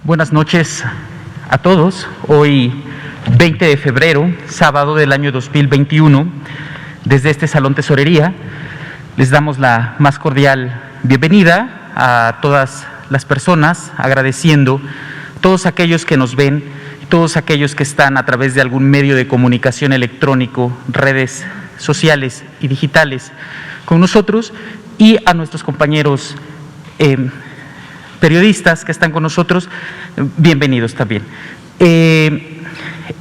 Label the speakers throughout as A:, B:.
A: Buenas noches a todos. Hoy, 20 de febrero, sábado del año 2021, desde este Salón Tesorería, les damos la más cordial bienvenida a todas las personas, agradeciendo a todos aquellos que nos ven, todos aquellos que están a través de algún medio de comunicación electrónico, redes sociales y digitales con nosotros, y a nuestros compañeros periodistas que están con nosotros, bienvenidos también.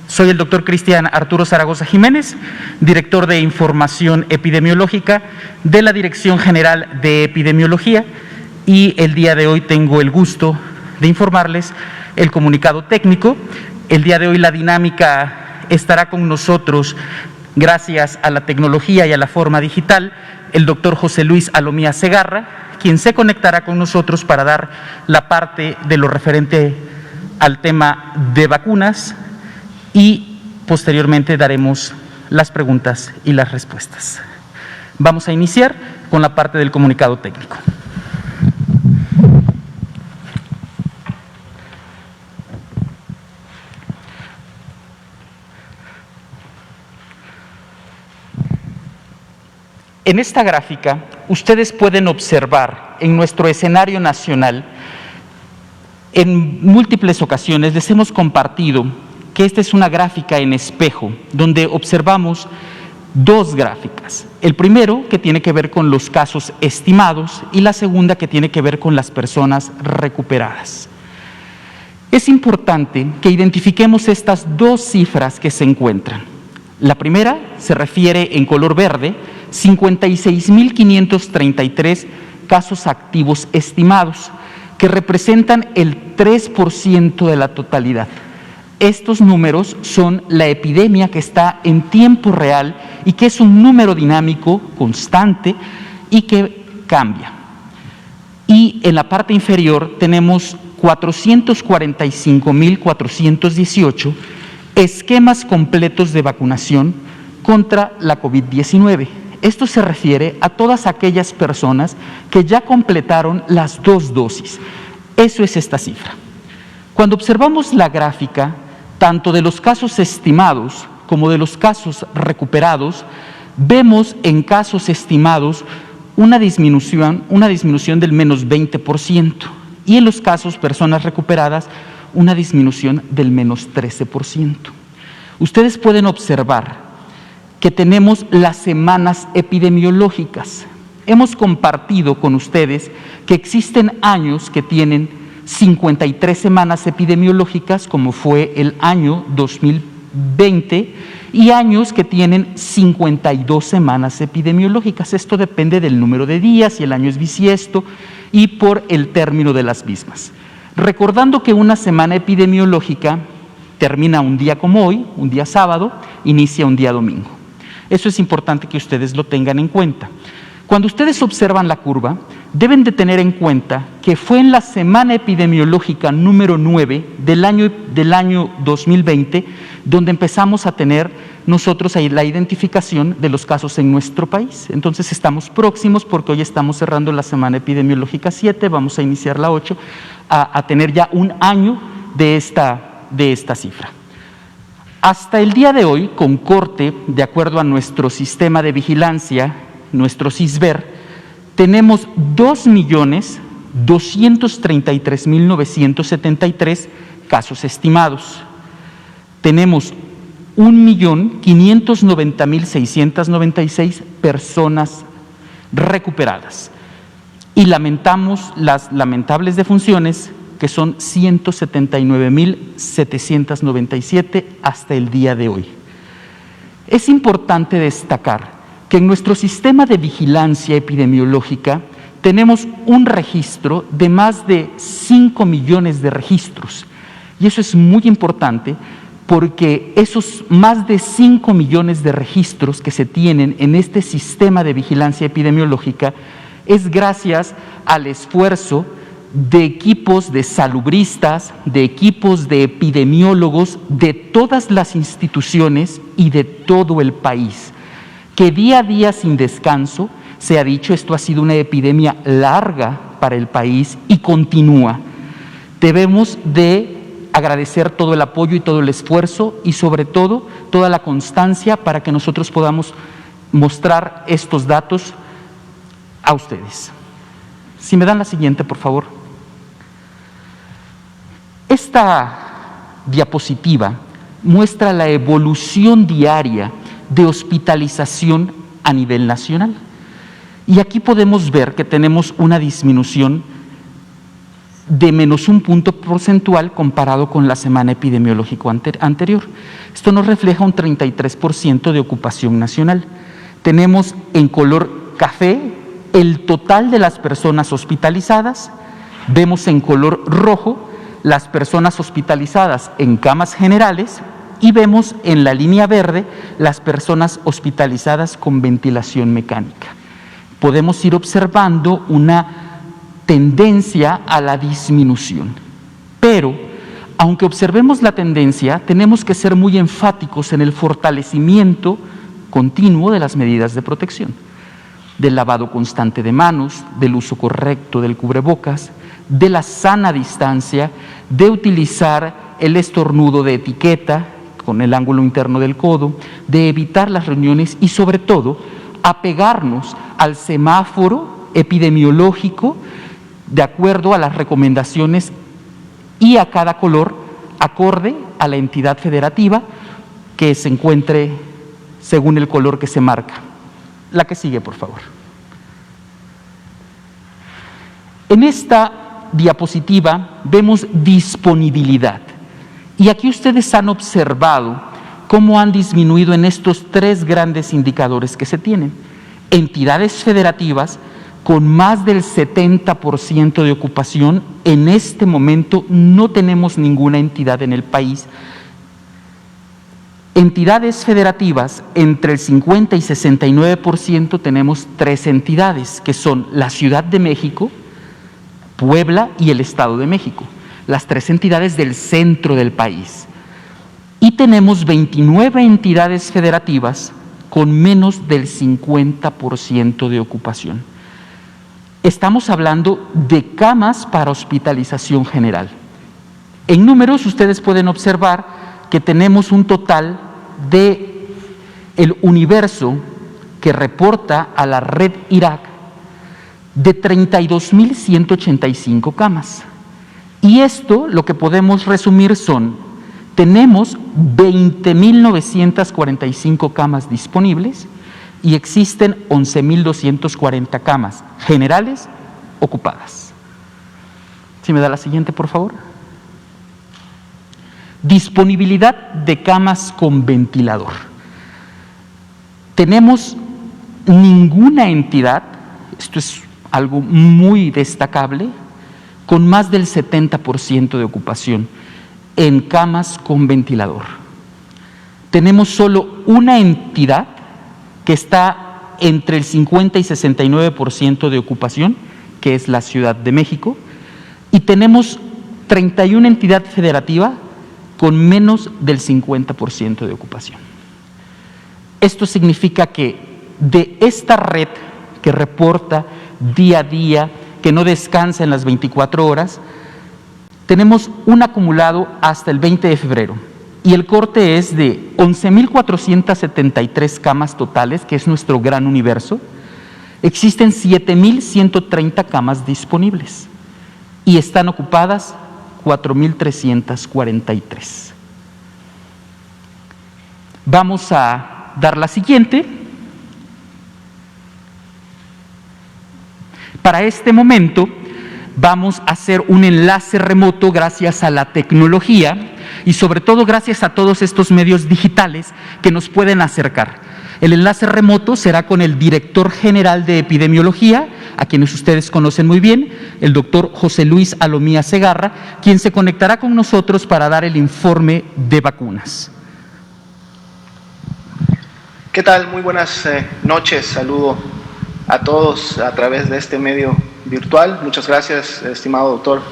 A: Soy el doctor Cristian Arturo Zaragoza Jiménez, director de Información Epidemiológica de la Dirección General de Epidemiología, y el día de hoy tengo el gusto de informarles el comunicado técnico. El día de hoy la dinámica estará con nosotros, gracias a la tecnología y a la forma digital, el doctor José Luis Alomía Segarra, quien se conectará con nosotros para dar la parte de lo referente al tema de vacunas, y posteriormente daremos las preguntas y las respuestas. Vamos a iniciar con la parte del comunicado técnico. En esta gráfica, ustedes pueden observar en nuestro escenario nacional, en múltiples ocasiones les hemos compartido que esta es una gráfica en espejo, donde observamos dos gráficas. El primero, que tiene que ver con los casos estimados, y la segunda, que tiene que ver con las personas recuperadas. Es importante que identifiquemos estas dos cifras que se encuentran. La primera se refiere en color verde, 56.533 casos activos estimados, que representan el 3% de la totalidad. Estos números son la epidemia que está en tiempo real y que es un número dinámico, constante y que cambia. Y en la parte inferior tenemos 445.418 esquemas completos de vacunación contra la COVID-19. Esto se refiere a todas aquellas personas que ya completaron las 2 dosis. Eso es esta cifra. Cuando observamos la gráfica, tanto de los casos estimados como de los casos recuperados, vemos en casos estimados una disminución del menos 20%, y en los casos personas recuperadas una disminución del menos 13%. Ustedes pueden observar que tenemos las semanas epidemiológicas. Hemos compartido con ustedes que existen años que tienen 53 semanas epidemiológicas, como fue el año 2020, y años que tienen 52 semanas epidemiológicas. Esto depende del número de días, si el año es bisiesto, y por el término de las mismas. Recordando que una semana epidemiológica termina un día como hoy, un día sábado, inicia un día domingo. Eso es importante que ustedes lo tengan en cuenta. Cuando ustedes observan la curva, deben de tener en cuenta que fue en la semana epidemiológica número 9 del año 2020 donde empezamos a tener nosotros ahí la identificación de los casos en nuestro país. Entonces estamos próximos, porque hoy estamos cerrando la semana epidemiológica 7, vamos a iniciar la 8, a tener ya un año de esta cifra. Hasta el día de hoy, con corte, de acuerdo a nuestro sistema de vigilancia, nuestro CISVER, tenemos 2.233.973 casos estimados. Tenemos 1.590.696 personas recuperadas. Y lamentamos las lamentables defunciones, que son 179.797 hasta el día de hoy. Es importante destacar que en nuestro sistema de vigilancia epidemiológica tenemos un registro de más de 5 millones de registros. Y eso es muy importante, porque esos más de 5 millones de registros que se tienen en este sistema de vigilancia epidemiológica es gracias al esfuerzo de equipos de salubristas, de equipos de epidemiólogos de todas las instituciones y de todo el país, que día a día, sin descanso, se ha dicho, esto ha sido una epidemia larga para el país y continúa. Debemos de agradecer todo el apoyo y todo el esfuerzo y sobre todo toda la constancia para que nosotros podamos mostrar estos datos a ustedes. Si me dan la siguiente, por favor. Esta diapositiva muestra la evolución diaria de hospitalización a nivel nacional. Y aquí podemos ver que tenemos una disminución de menos un punto porcentual comparado con la semana epidemiológica anterior. Esto nos refleja un 33% de ocupación nacional. Tenemos en color café el total de las personas hospitalizadas, vemos en color rojo las personas hospitalizadas en camas generales y vemos en la línea verde las personas hospitalizadas con ventilación mecánica. Podemos ir observando una tendencia a la disminución, pero aunque observemos la tendencia, tenemos que ser muy enfáticos en el fortalecimiento continuo de las medidas de protección, del lavado constante de manos, del uso correcto del cubrebocas, de la sana distancia, de utilizar el estornudo de etiqueta con el ángulo interno del codo, de evitar las reuniones y sobre todo apegarnos al semáforo epidemiológico de acuerdo a las recomendaciones y a cada color acorde a la entidad federativa que se encuentre según el color que se marca. La que sigue, por favor. En esta diapositiva vemos disponibilidad. Y aquí ustedes han observado cómo han disminuido en estos tres grandes indicadores que se tienen. Entidades federativas con más del 70% de ocupación, en este momento no tenemos ninguna entidad en el país. Entidades federativas, entre el 50 y 69% tenemos 3 entidades, que son la Ciudad de México, Puebla y el Estado de México, las 3 entidades del centro del país. Y tenemos 29 entidades federativas con menos del 50% de ocupación. Estamos hablando de camas para hospitalización general. En números ustedes pueden observar que tenemos un total de el universo que reporta a la red Irak de 32.185 camas. Y esto lo que podemos resumir son, tenemos 20.945 camas disponibles y existen 11.240 camas generales ocupadas. Si me da la siguiente, por favor. Disponibilidad de camas con ventilador. Tenemos ninguna entidad, esto es algo muy destacable, con más del 70% de ocupación en camas con ventilador. Tenemos solo una entidad que está entre el 50 y 69% de ocupación, que es la Ciudad de México, y tenemos 31 entidades federativas con menos del 50% de ocupación. Esto significa que de esta red que reporta día a día, que no descansa en las 24 horas, tenemos un acumulado hasta el 20 de febrero y el corte es de 11.473 camas totales, que es nuestro gran universo. Existen 7.130 camas disponibles y están ocupadas 4.343. Vamos a dar la siguiente. Para este momento vamos a hacer un enlace remoto gracias a la tecnología y sobre todo gracias a todos estos medios digitales que nos pueden acercar. El enlace remoto será con el director general de epidemiología, a quienes ustedes conocen muy bien, el doctor José Luis Alomía Segarra, quien se conectará con nosotros para dar el informe de vacunas.
B: ¿Qué tal? Muy buenas noches. Saludo a todos a través de este medio virtual. Muchas gracias, estimado doctor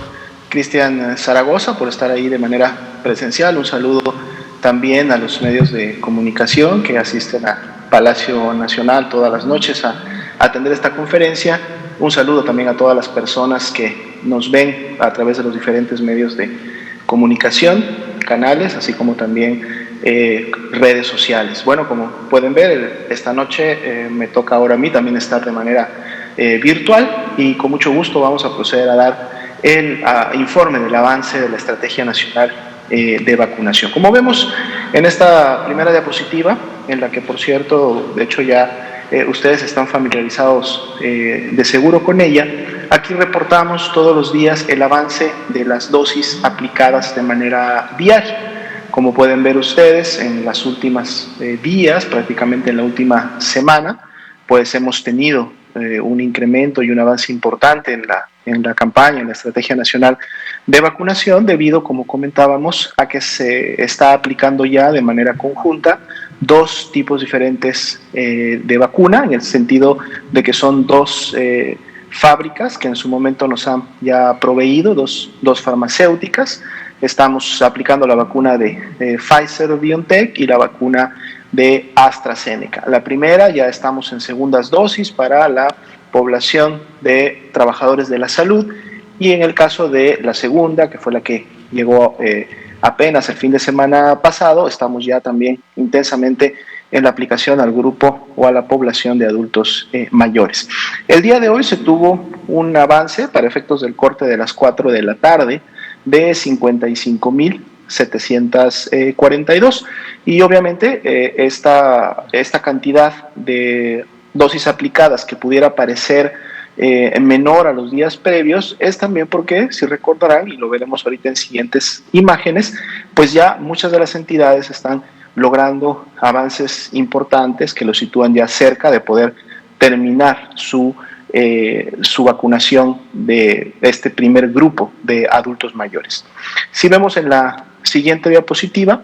B: Cristian Zaragoza, por estar ahí de manera presencial. Un saludo también a los medios de comunicación que asisten a Palacio Nacional todas las noches a atender esta conferencia. Un saludo también a todas las personas que nos ven a través de los diferentes medios de comunicación, canales, así como también redes sociales. Bueno, como pueden ver, esta noche me toca ahora a mí también estar de manera virtual, y con mucho gusto vamos a proceder a dar el informe del avance de la Estrategia Nacional de Vacunación. Como vemos en esta primera diapositiva, en la que por cierto, de hecho ya ustedes están familiarizados de seguro con ella, aquí reportamos todos los días el avance de las dosis aplicadas de manera diaria. Como pueden ver ustedes, en las últimas días, prácticamente en la última semana, pues hemos tenido un incremento y un avance importante en la campaña, en la Estrategia Nacional de Vacunación, debido, como comentábamos, a que se está aplicando ya de manera conjunta dos tipos diferentes de vacuna, en el sentido de que son dos fábricas que en su momento nos han ya proveído, dos farmacéuticas. Estamos aplicando la vacuna de Pfizer-BioNTech y la vacuna de AstraZeneca. La primera ya estamos en segundas dosis para la población de trabajadores de la salud, y en el caso de la segunda, que fue la que llegó apenas el fin de semana pasado, estamos ya también intensamente en la aplicación al grupo o a la población de adultos mayores. El día de hoy se tuvo un avance para efectos del corte de las 4 de la tarde de 55.742, y obviamente esta cantidad de dosis aplicadas que pudiera parecer menor a los días previos es también porque, si recordarán, y lo veremos ahorita en siguientes imágenes, pues ya muchas de las entidades están logrando avances importantes que los sitúan ya cerca de poder terminar su vacunación de este primer grupo de adultos mayores. Si vemos en la siguiente diapositiva,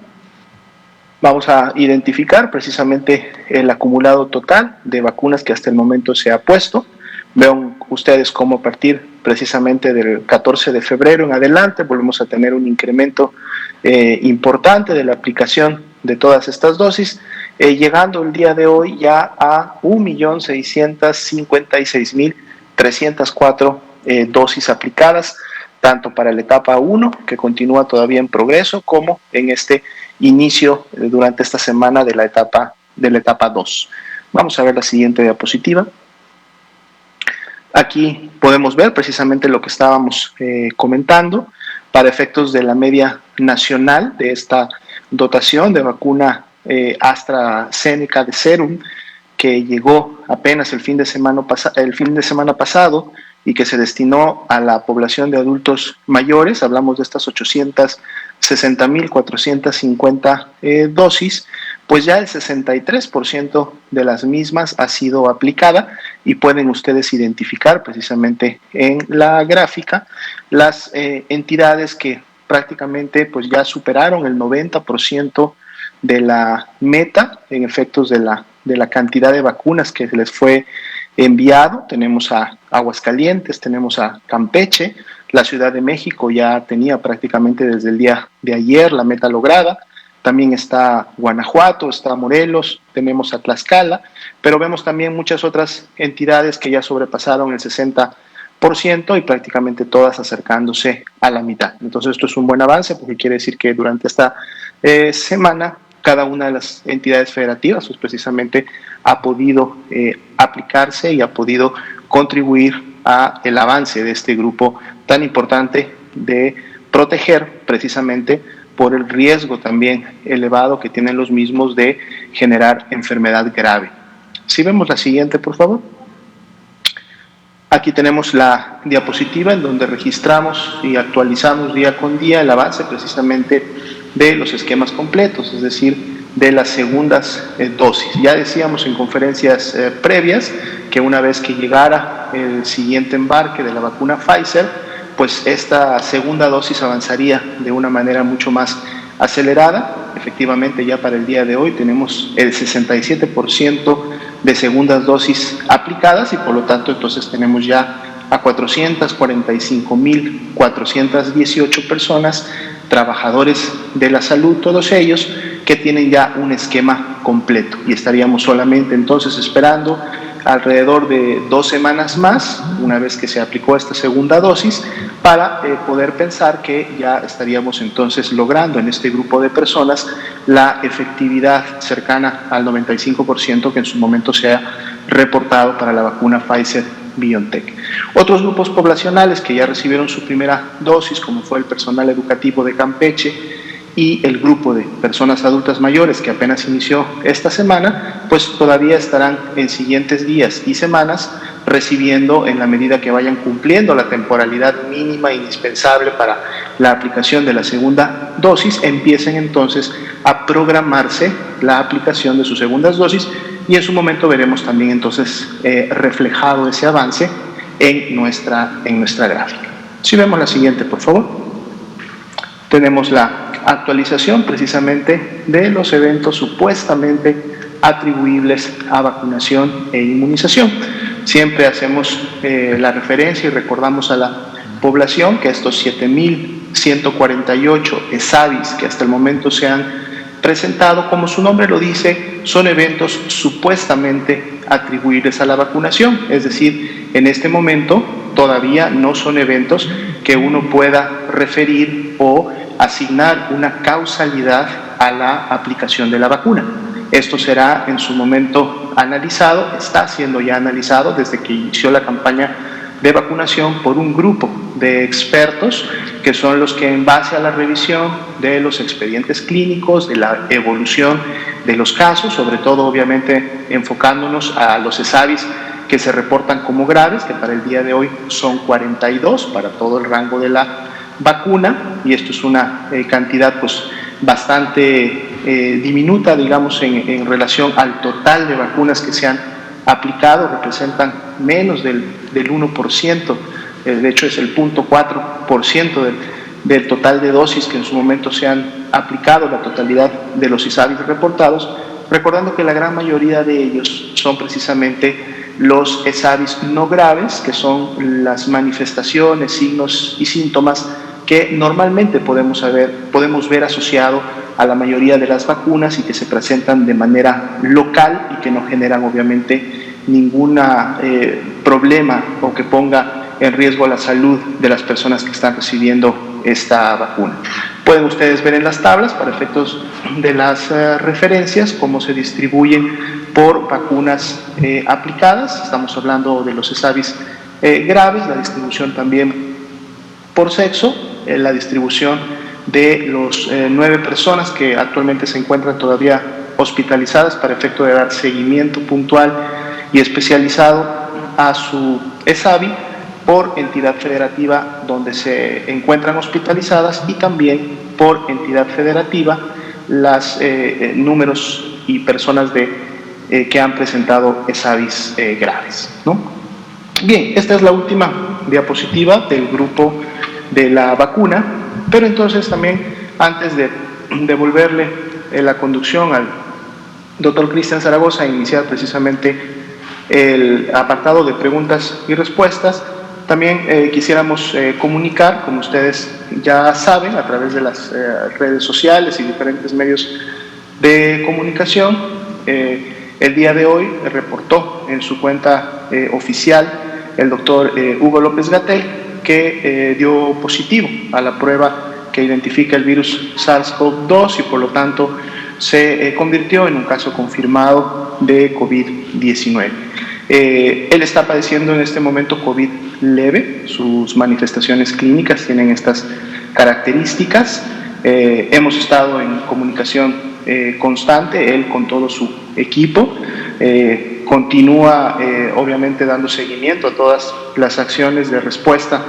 B: vamos a identificar precisamente el acumulado total de vacunas que hasta el momento se ha puesto. Vean ustedes cómo a partir precisamente del 14 de febrero en adelante volvemos a tener un incremento importante de la aplicación de todas estas dosis, llegando el día de hoy ya a 1.656.304 dosis aplicadas, tanto para la etapa 1, que continúa todavía en progreso, como en este inicio durante esta semana de la etapa 2. Vamos a ver la siguiente diapositiva. Aquí podemos ver precisamente lo que estábamos comentando para efectos de la media nacional de esta dotación de vacuna AstraZeneca de Serum, que llegó apenas el fin de semana pasado y que se destinó a la población de adultos mayores. Hablamos de estas 860.450 dosis, pues ya el 63% de las mismas ha sido aplicada, y pueden ustedes identificar precisamente en la gráfica las entidades que prácticamente pues ya superaron el 90% de la meta en efectos de la cantidad de vacunas que se les fue enviado. Tenemos a Aguascalientes, tenemos a Campeche, la Ciudad de México ya tenía prácticamente desde el día de ayer la meta lograda, también está Guanajuato, está Morelos, tenemos a Tlaxcala, pero vemos también muchas otras entidades que ya sobrepasaron el 60% y prácticamente todas acercándose a la mitad. Entonces esto es un buen avance, porque quiere decir que durante esta semana cada una de las entidades federativas pues precisamente ha podido aplicarse y ha podido contribuir a el avance de este grupo tan importante de proteger precisamente por el riesgo también elevado que tienen los mismos de generar enfermedad grave. Si vemos la siguiente, por favor. Aquí tenemos la diapositiva en donde registramos y actualizamos día con día el avance precisamente de los esquemas completos, es decir, de las segundas dosis. Ya decíamos en conferencias previas que una vez que llegara el siguiente embarque de la vacuna Pfizer, pues esta segunda dosis avanzaría de una manera mucho más acelerada. Efectivamente, ya para el día de hoy tenemos el 67% de segundas dosis aplicadas, y por lo tanto entonces tenemos ya a 445.418 personas, trabajadores de la salud, todos ellos que tienen ya un esquema completo, y estaríamos solamente entonces esperando alrededor de 2 semanas más, una vez que se aplicó esta segunda dosis, para poder pensar que ya estaríamos entonces logrando en este grupo de personas la efectividad cercana al 95% que en su momento se ha reportado para la vacuna Pfizer-BioNTech. Otros grupos poblacionales que ya recibieron su primera dosis, como fue el personal educativo de Campeche, y el grupo de personas adultas mayores que apenas inició esta semana, pues todavía estarán en siguientes días y semanas recibiendo, en la medida que vayan cumpliendo la temporalidad mínima indispensable para la aplicación de la segunda dosis, empiecen entonces a programarse la aplicación de sus segundas dosis, y en su momento veremos también entonces reflejado ese avance en nuestra gráfica. Si vemos la siguiente, por favor. Tenemos la actualización precisamente de los eventos supuestamente atribuibles a vacunación e inmunización. Siempre hacemos la referencia y recordamos a la población que estos 7.148 ESAVIs que hasta el momento se han presentado, como su nombre lo dice, son eventos supuestamente atribuibles a la vacunación, es decir, en este momento todavía no son eventos que uno pueda referir o asignar una causalidad a la aplicación de la vacuna. Esto será en su momento analizado, está siendo ya analizado desde que inició la campaña de vacunación por un grupo de expertos que son los que, en base a la revisión de los expedientes clínicos, de la evolución de los casos, sobre todo obviamente enfocándonos a los ESAVIs que se reportan como graves, que para el día de hoy son 42 para todo el rango de la vacuna, y esto es una cantidad pues bastante diminuta, digamos, en relación al total de vacunas que se han aplicado, representan menos del 1%, de hecho es el 0.4% del total de dosis que en su momento se han aplicado, la totalidad de los ESAVIs reportados, recordando que la gran mayoría de ellos son precisamente los ESAVIs no graves, que son las manifestaciones, signos y síntomas que normalmente podemos ver asociado a la mayoría de las vacunas y que se presentan de manera local y que no generan obviamente ningún problema o que ponga en riesgo la salud de las personas que están recibiendo esta vacuna. Pueden ustedes ver en las tablas, para efectos de las referencias, cómo se distribuyen por vacunas aplicadas. Estamos hablando de los ESAVIs graves, la distribución también por sexo, la distribución de los 9 personas que actualmente se encuentran todavía hospitalizadas para efecto de dar seguimiento puntual y especializado a su ESAVI por entidad federativa donde se encuentran hospitalizadas, y también por entidad federativa los números y personas que han presentado ESAVIs graves, ¿no? Bien, esta es la última diapositiva del grupo de la vacuna, pero entonces también, antes de devolverle la conducción al doctor Cristian Zaragoza e iniciar precisamente el apartado de preguntas y respuestas, también quisiéramos comunicar, como ustedes ya saben, a través de las redes sociales y diferentes medios de comunicación, el día de hoy reportó en su cuenta oficial el doctor Hugo López-Gatell que dio positivo a la prueba que identifica el virus SARS-CoV-2 y por lo tanto se convirtió en un caso confirmado de COVID-19. Él está padeciendo en este momento COVID leve, sus manifestaciones clínicas tienen estas características. Hemos estado en comunicación constante, él con todo su equipo, continúa obviamente dando seguimiento a todas las acciones de respuesta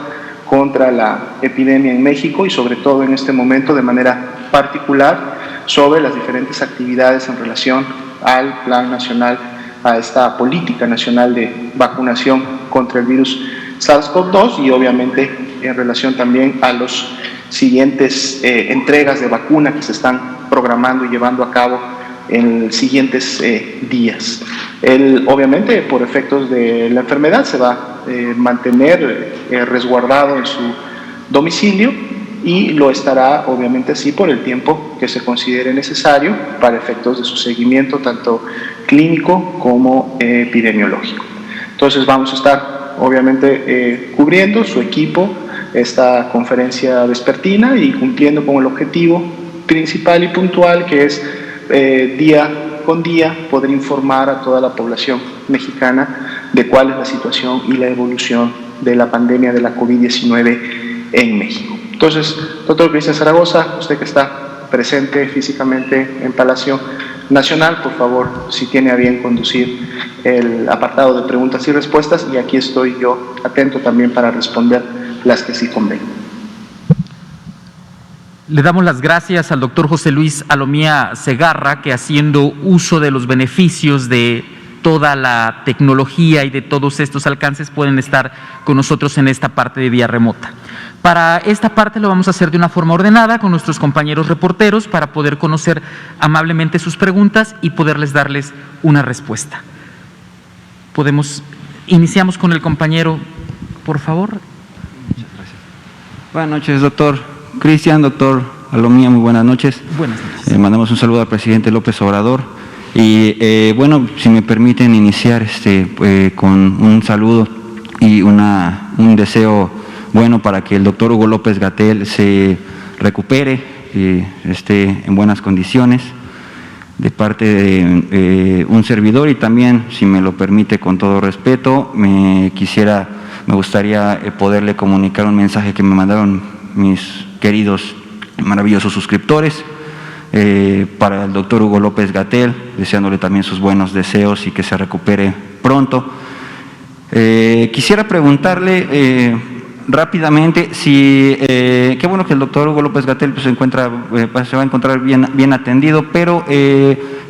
B: contra la epidemia en México y sobre todo en este momento de manera particular sobre las diferentes actividades en relación al Plan Nacional, a esta política nacional de vacunación contra el virus SARS-CoV-2 y obviamente en relación también a los siguientes entregas de vacuna que se están programando y llevando a cabo en siguientes días. Él obviamente por efectos de la enfermedad se va a mantener resguardado en su domicilio y lo estará obviamente así por el tiempo que se considere necesario para efectos de su seguimiento tanto clínico como epidemiológico. Entonces vamos a estar obviamente cubriendo su equipo esta conferencia vespertina y cumpliendo con el objetivo principal y puntual, que es día con día poder informar a toda la población mexicana de cuál es la situación y la evolución de la pandemia de la COVID-19 en México. Entonces, doctor Cristian Zaragoza, usted que está presente físicamente en Palacio Nacional, por favor, si tiene a bien conducir el apartado de preguntas y respuestas, y aquí estoy yo atento también para responder las que sí convengan.
A: Le damos las gracias al doctor José Luis Alomía Segarra, que haciendo uso de los beneficios de toda la tecnología y de todos estos alcances pueden estar con nosotros en esta parte de vía remota. Para esta parte lo vamos a hacer de una forma ordenada con nuestros compañeros reporteros para poder conocer amablemente sus preguntas y poderles darles una respuesta. Iniciamos con el compañero, por favor.
C: Muchas gracias. Buenas noches, doctor Cristian, doctor Alomía, muy buenas noches.
A: Buenas noches.
C: Mandamos un saludo al presidente López Obrador y bueno, si me permiten iniciar con un saludo y un deseo bueno para que el doctor Hugo López-Gatell se recupere y esté en buenas condiciones, de parte de un servidor, y también, si me lo permite, con todo respeto, me gustaría poderle comunicar un mensaje que me mandaron mis queridos maravillosos suscriptores para el doctor Hugo López-Gatell, deseándole también sus buenos deseos y que se recupere pronto. Quisiera preguntarle rápidamente si, qué bueno que el doctor Hugo López-Gatell pues, se va a encontrar bien atendido, pero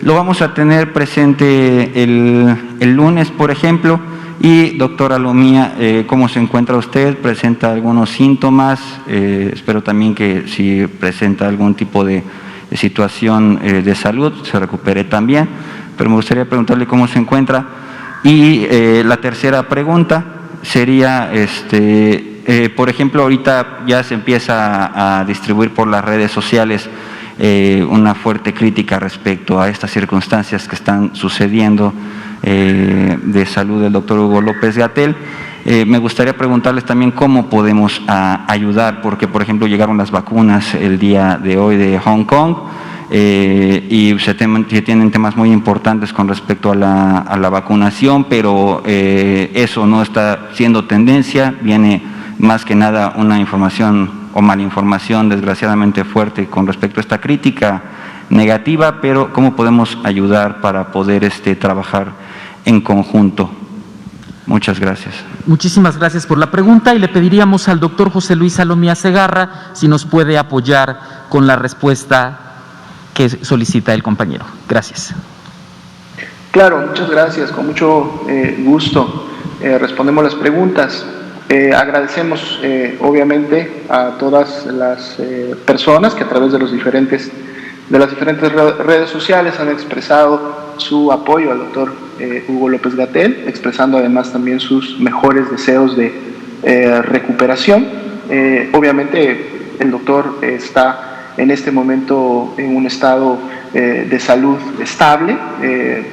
C: lo vamos a tener presente el lunes, por ejemplo. Y doctora Alomía, ¿cómo se encuentra usted? ¿Presenta algunos síntomas? Espero también que si presenta algún tipo de situación de salud, se recupere también, pero me gustaría preguntarle cómo se encuentra. Y la tercera pregunta sería, por ejemplo, ahorita ya se empieza a distribuir por las redes sociales una fuerte crítica respecto a estas circunstancias que están sucediendo de salud del doctor Hugo López-Gatell. Me gustaría preguntarles también cómo podemos ayudar, porque por ejemplo llegaron las vacunas el día de hoy de Hong Kong y se tienen temas muy importantes con respecto a la vacunación, pero eso no está siendo tendencia, viene más que nada una información o malinformación desgraciadamente fuerte con respecto a esta crítica negativa, pero ¿cómo podemos ayudar para poder trabajar en conjunto? Muchas gracias.
A: Muchísimas gracias por la pregunta y le pediríamos al doctor José Luis Alomía Segarra si nos puede apoyar con la respuesta que solicita el compañero. Gracias.
B: Claro, muchas gracias, con mucho gusto respondemos las preguntas. Agradecemos obviamente a todas las personas que a través de las diferentes redes sociales han expresado su apoyo al doctor Hugo López-Gatell, expresando además también sus mejores deseos de recuperación. Obviamente el doctor está en este momento en un estado de salud estable.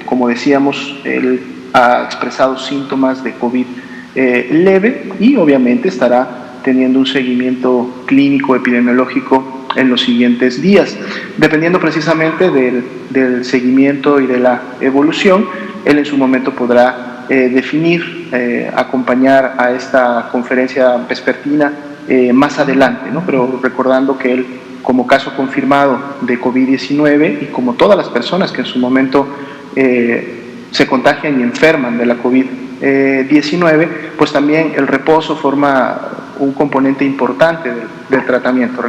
B: Como decíamos, él ha expresado síntomas de COVID leve y obviamente estará teniendo un seguimiento clínico epidemiológico en los siguientes días. Dependiendo precisamente del seguimiento y de la evolución, él en su momento podrá definir, acompañar a esta conferencia vespertina más adelante, ¿no? Pero recordando que él, como caso confirmado de COVID-19 y como todas las personas que en su momento se contagian y enferman de la COVID-19, pues también el reposo forma un componente importante del tratamiento.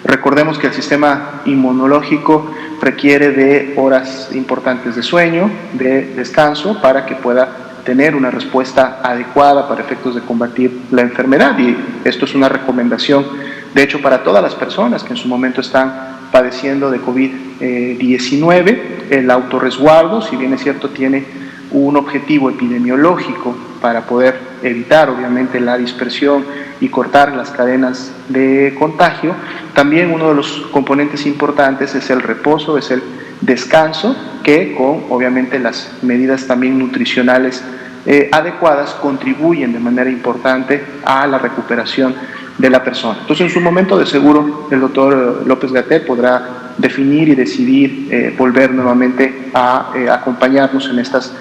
B: Recordemos que el sistema inmunológico requiere de horas importantes de sueño, de descanso, para que pueda tener una respuesta adecuada para efectos de combatir la enfermedad, y esto es una recomendación, de hecho, para todas las personas que en su momento están padeciendo de COVID-19. El autorresguardo, si bien es cierto, tiene un objetivo epidemiológico para poder evitar obviamente la dispersión y cortar las cadenas de contagio, también uno de los componentes importantes es el reposo, es el descanso, que con obviamente las medidas también nutricionales adecuadas contribuyen de manera importante a la recuperación de la persona. Entonces, en su momento, de seguro, el doctor López-Gatell podrá definir y decidir volver nuevamente a acompañarnos en estas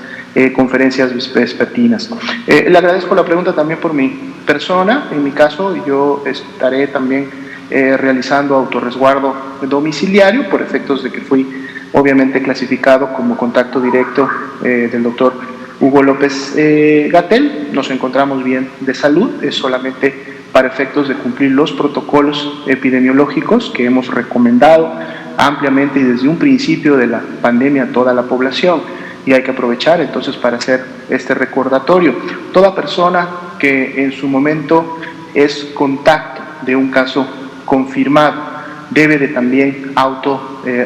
B: conferencias vespertinas. Le agradezco la pregunta también por mi persona. En mi caso, yo estaré también realizando autorresguardo domiciliario por efectos de que fui obviamente clasificado como contacto directo del doctor Hugo López-Gatell. Nos encontramos bien de salud, es solamente para efectos de cumplir los protocolos epidemiológicos que hemos recomendado ampliamente y desde un principio de la pandemia a toda la población, y hay que aprovechar entonces para hacer este recordatorio. Toda persona que en su momento es contacto de un caso confirmado debe de también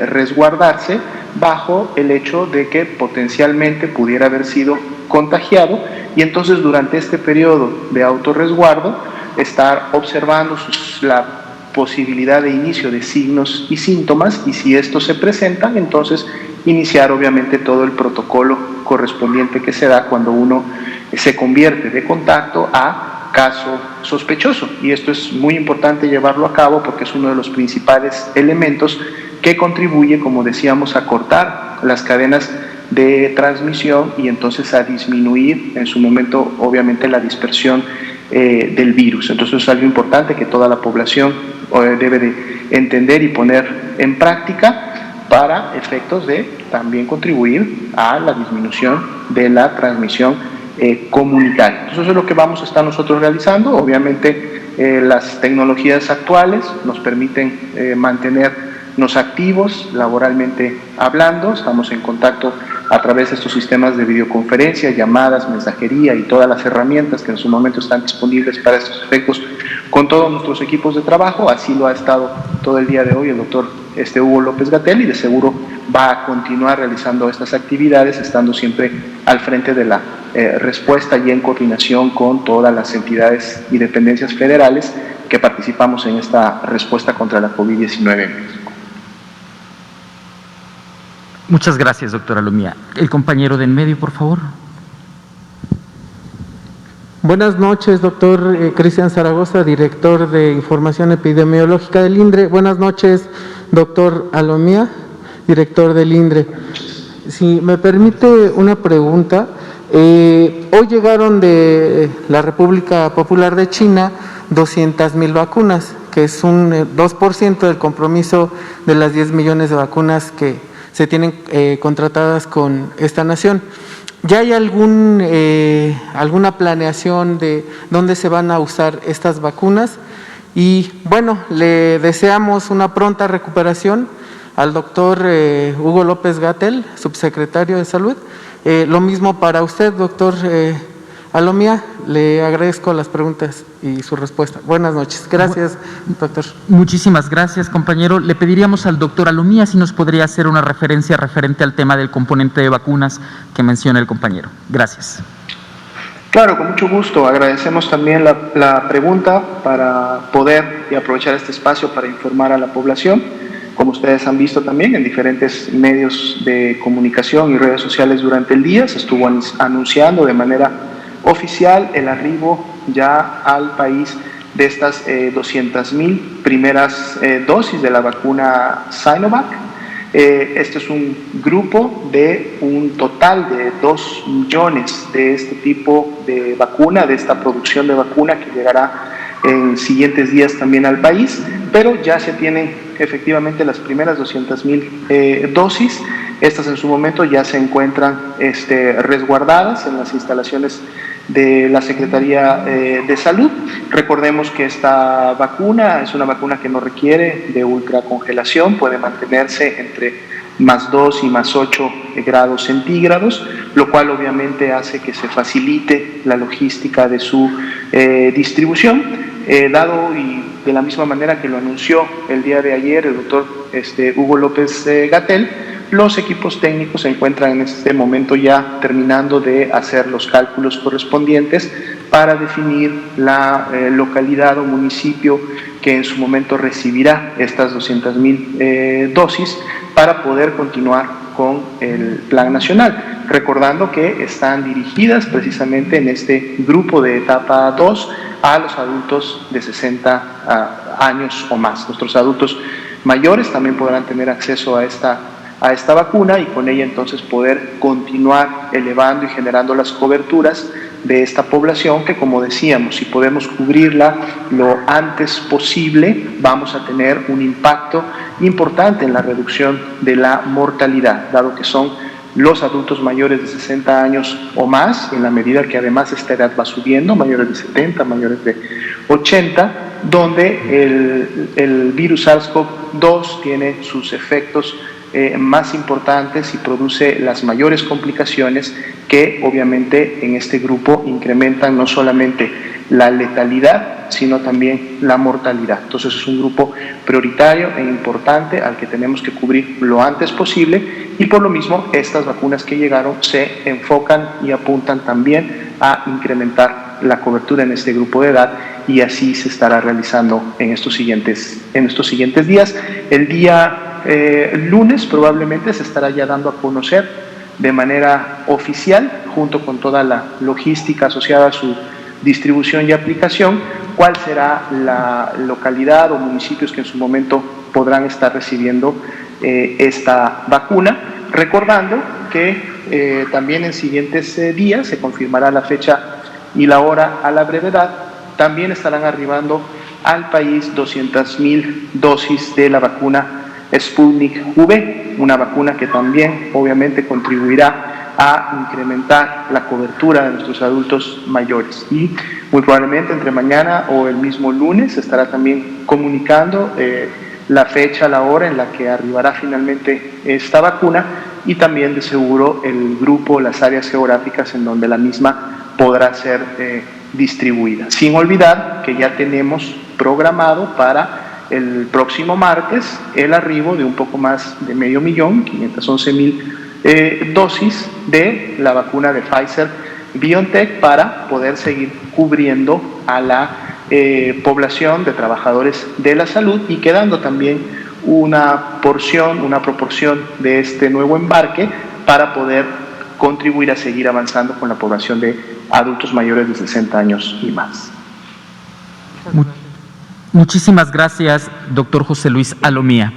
B: resguardarse bajo el hecho de que potencialmente pudiera haber sido contagiado, y entonces durante este periodo de autorresguardo estar observando la posibilidad de inicio de signos y síntomas, y si estos se presentan, entonces iniciar obviamente todo el protocolo correspondiente que se da cuando uno se convierte de contacto a caso sospechoso. Y esto es muy importante llevarlo a cabo porque es uno de los principales elementos que contribuye, como decíamos, a cortar las cadenas de transmisión y entonces a disminuir en su momento obviamente la dispersión del virus. Entonces es algo importante que toda la población debe de entender y poner en práctica para efectos de también contribuir a la disminución de la transmisión comunitaria. Entonces eso es lo que vamos a estar nosotros realizando. Obviamente las tecnologías actuales nos permiten mantenernos activos laboralmente hablando. Estamos en contacto a través de estos sistemas de videoconferencia, llamadas, mensajería y todas las herramientas que en su momento están disponibles para estos efectos con todos nuestros equipos de trabajo. Así lo ha estado todo el día de hoy el doctor Hugo López-Gatell, y de seguro va a continuar realizando estas actividades, estando siempre al frente de la respuesta y en coordinación con todas las entidades y dependencias federales que participamos en esta respuesta contra la COVID-19 en México.
A: Muchas gracias, doctora Alomía. El compañero de en medio, por favor.
D: Buenas noches, doctor Cristian Zaragoza, director de Información Epidemiológica del INDRE. Buenas noches, doctor Alomía, director del INDRE. Si me permite una pregunta, hoy llegaron de la República Popular de China 200,000 vacunas, que es un 2% del compromiso de las 10 millones de vacunas que se tienen contratadas con esta nación. ¿Ya hay alguna planeación de dónde se van a usar estas vacunas? Y bueno, le deseamos una pronta recuperación al doctor Hugo López-Gatell, subsecretario de Salud. Lo mismo para usted, doctor Alomía. Le agradezco las preguntas y su respuesta. Buenas noches. Gracias, doctor.
A: Muchísimas gracias, compañero. Le pediríamos al doctor Alomía si nos podría hacer una referencia referente al tema del componente de vacunas que menciona el compañero. Gracias.
B: Claro, con mucho gusto. Agradecemos también la pregunta para poder y aprovechar este espacio para informar a la población. Como ustedes han visto también en diferentes medios de comunicación y redes sociales durante el día, se estuvo anunciando de manera oficial el arribo ya al país de estas 200,000 primeras dosis de la vacuna Sinovac. Este es un grupo de un total de 2 millones de este tipo de vacuna, de esta producción de vacuna que llegará en siguientes días también al país, pero ya se tienen efectivamente las primeras 200,000 dosis. Estas en su momento ya se encuentran resguardadas en las instalaciones de la Secretaría de Salud. Recordemos que esta vacuna es una vacuna que no requiere de ultracongelación, puede mantenerse entre +2 y +8 grados centígrados, lo cual obviamente hace que se facilite la logística de su distribución. Dado y de la misma manera que lo anunció el día de ayer el doctor Hugo López-Gatell, los equipos técnicos se encuentran en este momento ya terminando de hacer los cálculos correspondientes para definir la localidad o municipio que en su momento recibirá estas 200,000 dosis para poder continuar con el plan nacional. recordando que están dirigidas precisamente en este grupo de etapa 2 a los adultos de 60 años o más. Nuestros adultos mayores también podrán tener acceso a esta vacuna y con ella entonces poder continuar elevando y generando las coberturas de esta población que, como decíamos, si podemos cubrirla lo antes posible, vamos a tener un impacto importante en la reducción de la mortalidad, dado que son los adultos mayores de 60 años o más, en la medida que además esta edad va subiendo, mayores de 70, mayores de 80, donde el virus SARS-CoV-2 tiene sus efectos más importantes y produce las mayores complicaciones que obviamente en este grupo incrementan no solamente la letalidad, sino también la mortalidad. Entonces es un grupo prioritario e importante al que tenemos que cubrir lo antes posible y por lo mismo estas vacunas que llegaron se enfocan y apuntan también a incrementar la cobertura en este grupo de edad y así se estará realizando en estos siguientes días. El día lunes probablemente se estará ya dando a conocer de manera oficial, junto con toda la logística asociada a su distribución y aplicación, cuál será la localidad o municipios que en su momento podrán estar recibiendo esta vacuna, recordando que también en siguientes días se confirmará la fecha y la hora a la brevedad. También estarán arribando al país 200,000 dosis de la vacuna Sputnik V, una vacuna que también obviamente contribuirá a incrementar la cobertura de nuestros adultos mayores. Y muy probablemente entre mañana o el mismo lunes se estará también comunicando la fecha, la hora en la que arribará finalmente esta vacuna y también de seguro el grupo, las áreas geográficas en donde la misma podrá ser distribuida. Sin olvidar que ya tenemos programado para el próximo martes el arribo de un poco más de 500,000, 511,000 dosis de la vacuna de Pfizer-BioNTech para poder seguir cubriendo a la población de trabajadores de la salud y quedando también una proporción de este nuevo embarque para poder contribuir a seguir avanzando con la población de adultos mayores de 60 años y más.
A: Muchísimas gracias, doctor José Luis Alomía.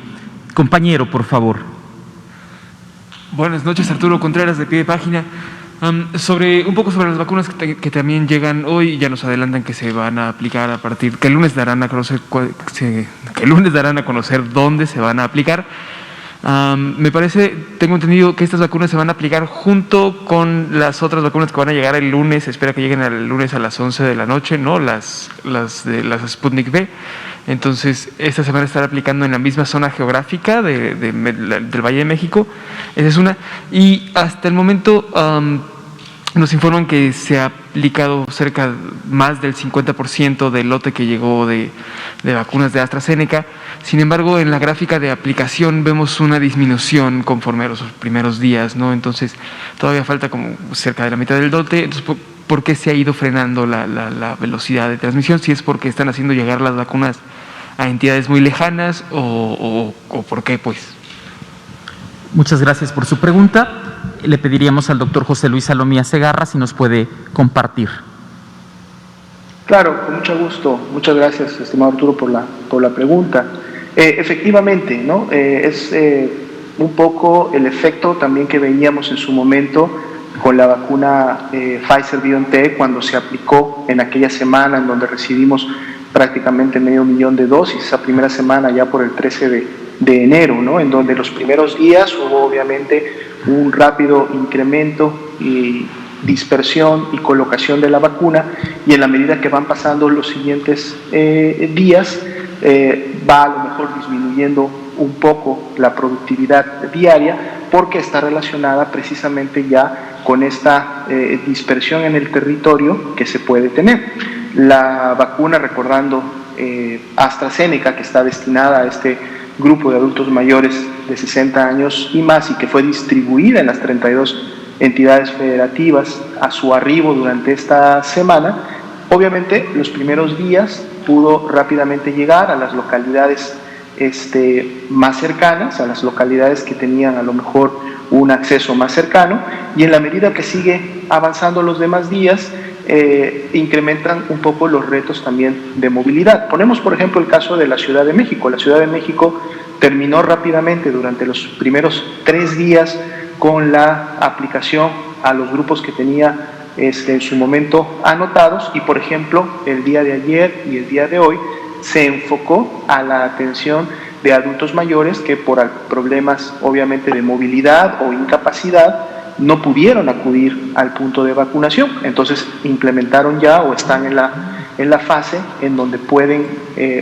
A: Compañero, por favor.
E: Buenas noches, Arturo Contreras, de Pie de Página. Un poco sobre las vacunas que también llegan hoy, ya nos adelantan que se van a aplicar a partir, que el lunes darán a conocer dónde se van a aplicar. Me parece, tengo entendido que estas vacunas se van a aplicar junto con las otras vacunas que van a llegar el lunes, se espera que lleguen el lunes a las 11 de la noche, ¿no? Las Sputnik V. Entonces, esta se van a estar aplicando en la misma zona geográfica del Valle de México. Esa es una. Y hasta el momento nos informan que se ha aplicado más del 50% del lote que llegó de vacunas de AstraZeneca. Sin embargo, en la gráfica de aplicación vemos una disminución conforme a los primeros días, ¿no? Entonces, todavía falta como cerca de la mitad del lote. Entonces, ¿por qué se ha ido frenando la velocidad de transmisión? Si es porque están haciendo llegar las vacunas a entidades muy lejanas o por qué, pues.
A: Muchas gracias por su pregunta. Le pediríamos al doctor José Luis Alomía Segarra si nos puede compartir.
B: Claro, con mucho gusto. Muchas gracias, estimado Arturo, por la pregunta. Efectivamente, ¿no? Es un poco el efecto también que veíamos en su momento con la vacuna Pfizer-BioNTech cuando se aplicó en aquella semana en donde recibimos prácticamente 500,000 de dosis, esa primera semana ya por el 13 de enero, ¿no? En donde los primeros días hubo obviamente un rápido incremento y dispersión y colocación de la vacuna y en la medida que van pasando los siguientes días va a lo mejor disminuyendo un poco la productividad diaria porque está relacionada precisamente ya con esta dispersión en el territorio que se puede tener. La vacuna, recordando AstraZeneca, que está destinada a este grupo de adultos mayores de 60 años y más y que fue distribuida en las 32 entidades federativas a su arribo durante esta semana, obviamente los primeros días pudo rápidamente llegar a las localidades más cercanas, a las localidades que tenían a lo mejor un acceso más cercano, y en la medida que sigue avanzando los demás días, incrementan un poco los retos también de movilidad. Ponemos, por ejemplo, el caso de la Ciudad de México. La Ciudad de México terminó rápidamente durante los primeros 3 días con la aplicación a los grupos que tenía en su momento anotados, y por ejemplo el día de ayer y el día de hoy se enfocó a la atención de adultos mayores que por problemas obviamente de movilidad o incapacidad no pudieron acudir al punto de vacunación. Entonces implementaron ya o están en la fase en donde pueden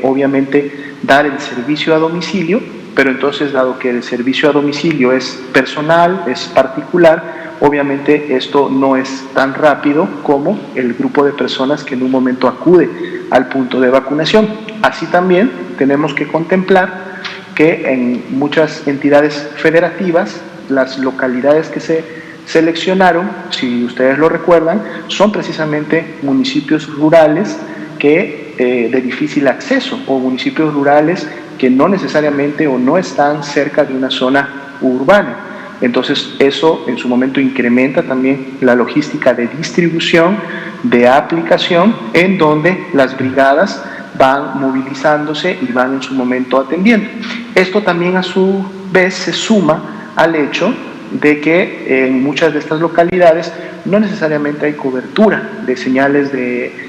B: obviamente dar el servicio a domicilio, pero entonces, dado que el servicio a domicilio es personal, es particular, obviamente esto no es tan rápido como el grupo de personas que en un momento acude al punto de vacunación. Así también tenemos que contemplar que en muchas entidades federativas, las localidades que se seleccionaron, si ustedes lo recuerdan, son precisamente municipios rurales de difícil acceso, o municipios rurales que no necesariamente o no están cerca de una zona urbana. Entonces eso en su momento incrementa también la logística de distribución, de aplicación, en donde las brigadas van movilizándose y van en su momento atendiendo. Esto también a su vez se suma al hecho de que en muchas de estas localidades no necesariamente hay cobertura de señales de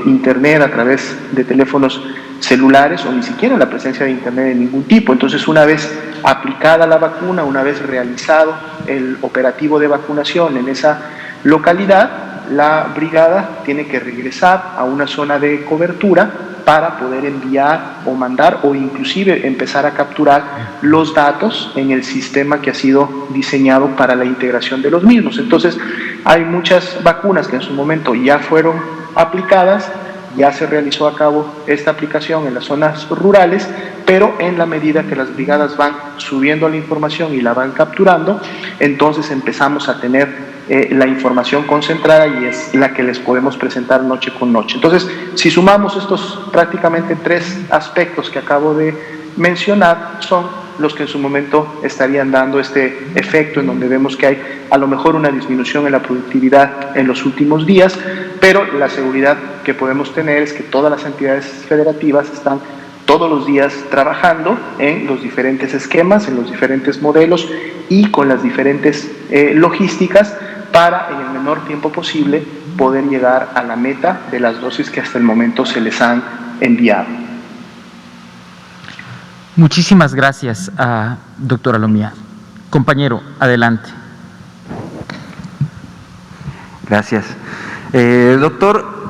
B: internet a través de teléfonos celulares, o ni siquiera la presencia de internet de ningún tipo. Entonces, una vez aplicada la vacuna, una vez realizado el operativo de vacunación en esa localidad, la brigada tiene que regresar a una zona de cobertura para poder enviar o mandar, o inclusive empezar a capturar los datos en el sistema que ha sido diseñado para la integración de los mismos. Entonces, hay muchas vacunas que en su momento ya fueron aplicadas, ya se realizó a cabo esta aplicación en las zonas rurales, pero en la medida que las brigadas van subiendo la información y la van capturando, entonces empezamos a tener la información concentrada, y es la que les podemos presentar noche con noche. Entonces, si sumamos estos prácticamente 3 aspectos que acabo de mencionar, son los que en su momento estarían dando este efecto en donde vemos que hay a lo mejor una disminución en la productividad en los últimos días, pero la seguridad que podemos tener es que todas las entidades federativas están todos los días trabajando en los diferentes esquemas, en los diferentes modelos y con las diferentes logísticas para en el menor tiempo posible poder llegar a la meta de las dosis que hasta el momento se les han enviado.
A: Muchísimas gracias, doctora Alomía. Compañero, adelante.
C: Gracias. Doctor,